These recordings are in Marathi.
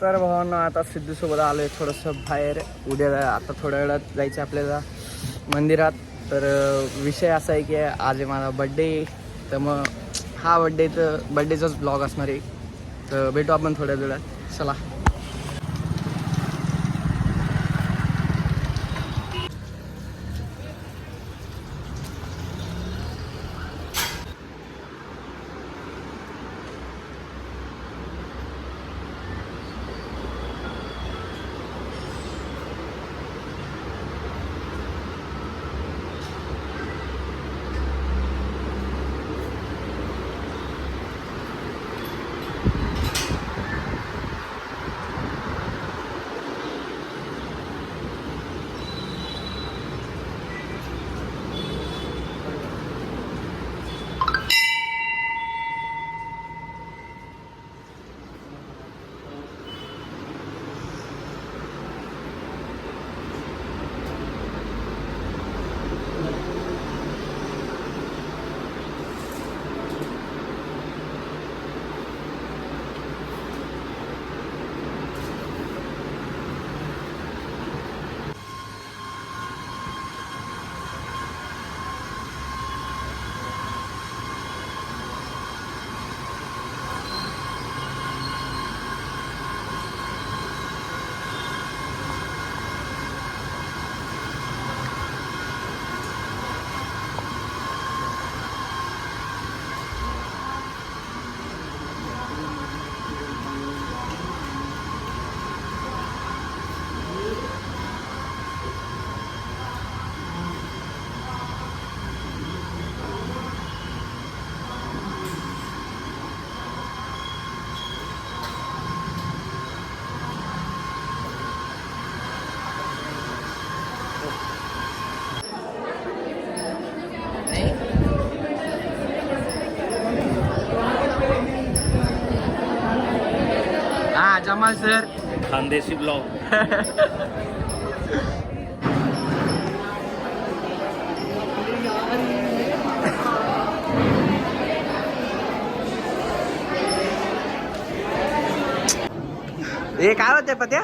तर भावांना आता सिद्धूसोबत आलो आहे थोडंसं बाहेर. उद्या आता थोड्या वेळात जायचं आपल्याला मंदिरात. तर विषय असा आहे की आज आहे माझा बड्डे. तर मग हा बड्डेचाच ब्लॉग असणार आहे. तर भेटू आपण थोड्या वेळात. चला. Jamal sir Khandeshi blog. हे काय होते पत्या?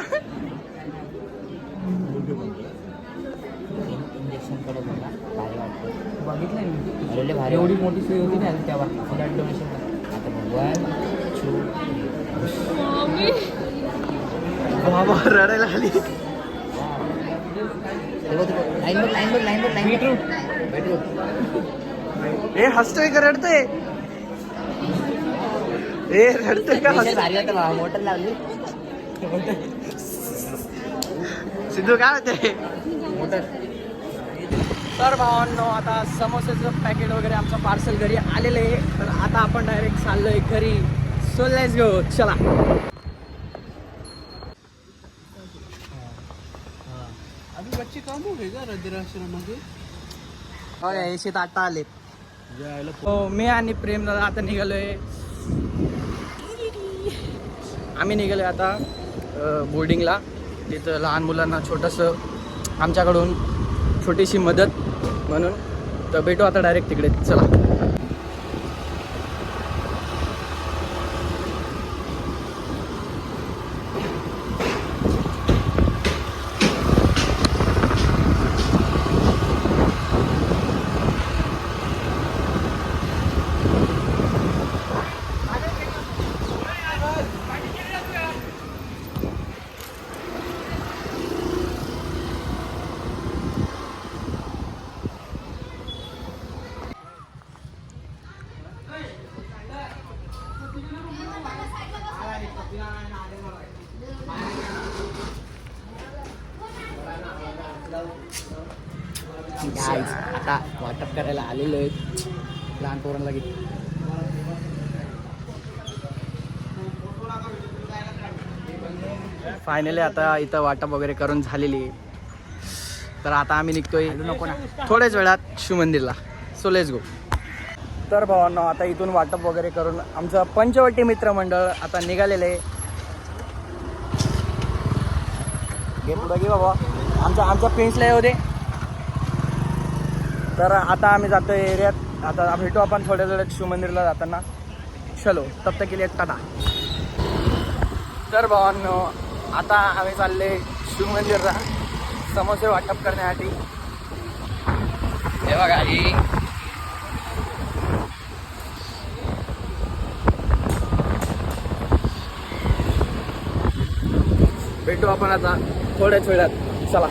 इंजेक्शन कडे बघा, भारी वाटतं. बघितलं मी भारी. एवढी मोठी सोय होती ना तेव्हा ब्लड डोनेशन. आता भगवान बाबा रडायला आली. हे हसतोय का रडतोय? हे रडतोय का हसतोय? मोटर लावली. सिद्धू काय होते? मोटर. तर भावांनो आता समोसेचं पॅकेट वगैरे आमचं पार्सल घरी आलेलं आहे. तर आता आपण डायरेक्ट चाललोय घरी. So let's go. चला. अभी बच्चे काम हो गए का रुद्राश्रममध्ये? हो 80 आले. हो मी आणि प्रेम दादा आता निघालोय. आम्ही निघालोय आता बोर्डिंगला. तिथं लहान मुलांना छोटंसं आमच्याकडून छोटीशी मदत म्हणून. तर भेटू आता डायरेक्ट तिकडे. चला. आता वाटप करायला आलेलो आहे लहान पोरांना. फायनली आता इथं वाटप वगैरे करून झालेली आहे. तर आता आम्ही निघतोय थोड्याच वेळात शिवमंदिरला. So let's go. तर भावांनो आता इथून वाटप वगैरे करून आमचं पंचवटी मित्रमंडळ आता निघालेलं आहे. घे पुढं घे बाबा. आमच्या पेन्सला येऊ दे. तर आता आम्ही जातो एरियात. आता भेटू आपण थोड्या वेळात शिवमंदिरला जाताना. चलो तब तक के लिए टाटा. तर भावांनो आता आम्ही चालले शिवमंदिरला समोसे वाटप करण्यासाठी. हे बघा ही भेटू आपण आता थोड्याच वेळात. चला.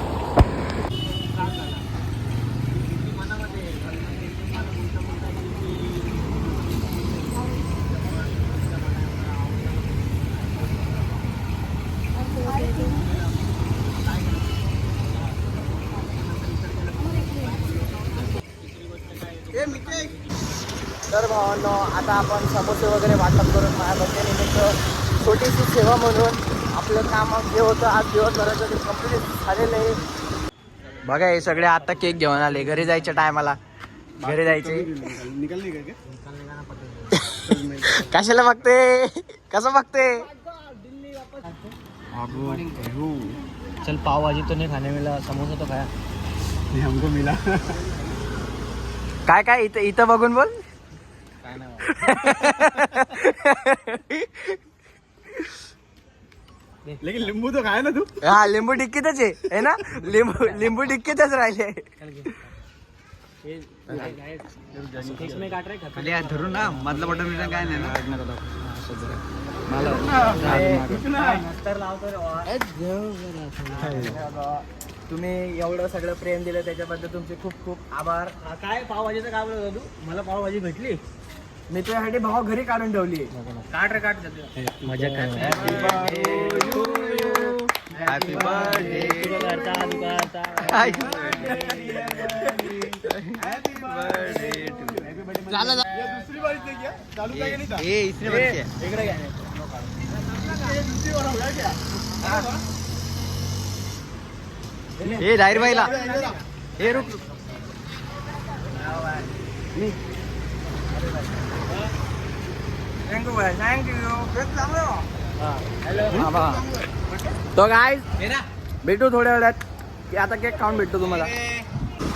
तर भावांनो आता आपण समोसे वगैरे वाटप करून माझ्या बड्डेनिमित्त छोटीशी सेवा म्हणून आपलं काम जे होतं आज दिवसभराचं ते कंप्लीट झालेलं आहे. बघा हे सगळे आता केक घेऊन आले घरी जायच्या टायमाला. घरी जायचे. निकल नहीं गए कशाला बघते कसं बघते. चल पाव भाजी तो नहीं खाने मिला, समोसा तो खाया. हमको मिला. काय काय इथं इथं बघून बोल. काय नाही लेकिन लिंबू तो खाया ना तू. हा लिंबू टिक्कीतच आहे ना. लिंबू टिक्कीतच राहिले. में काट रहे खाली हात धरून ना मधलं बटन बिटन काय नाही ना. तुम्ही एवढं सगळं प्रेम दिलं त्याच्याबद्दल तुमचे खूप खूप आभार. काय पावभाजीचं काय बोलत होता तू? मला पावभाजी भेटली. मी तुझ्यासाठी भाव घरी काढून ठेवली. काट रे काट. मजा काय. Happy birthday. दुसरी बारी ते क्या चालू था कि नहीं था. इकडे घ्या. हे जाहीर बाईला हे रुक. तो काय भेटू थोड्या वेळात की आता केक खाऊन भेटतो तुम्हाला.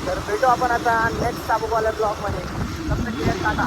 तर भेटू आपण आता नेक्स्ट साबूवाल्या ब्लॉग मध्ये. टाटा.